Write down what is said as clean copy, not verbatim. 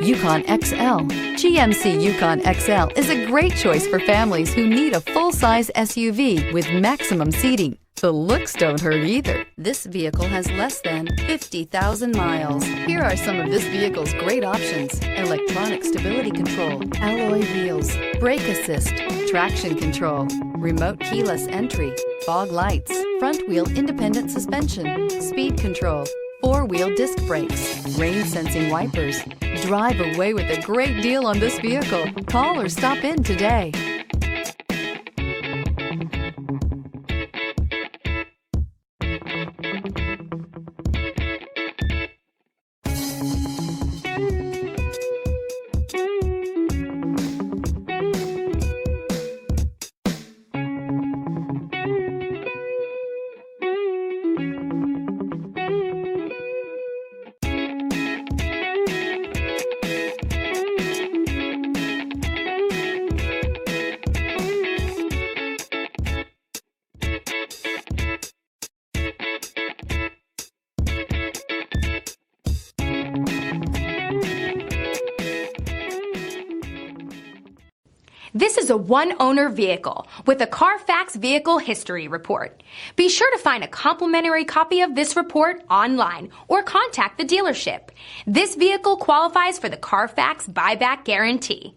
Yukon XL. GMC Yukon XL is a great choice for families who need a full-size SUV with maximum seating. The looks don't hurt either. This vehicle has less than 50,000 miles. Here are some of this vehicle's great options: electronic stability control, alloy wheels, brake assist, traction control, remote keyless entry, fog lights, front wheel independent suspension, speed control, four-wheel disc brakes, rain sensing wipers. Drive away with a great deal on this vehicle. Call or stop in today. This is a one-owner vehicle with a CARFAX Vehicle History Report. Be sure to find a complimentary copy of this report online or contact the dealership. This vehicle qualifies for the CARFAX Buyback Guarantee.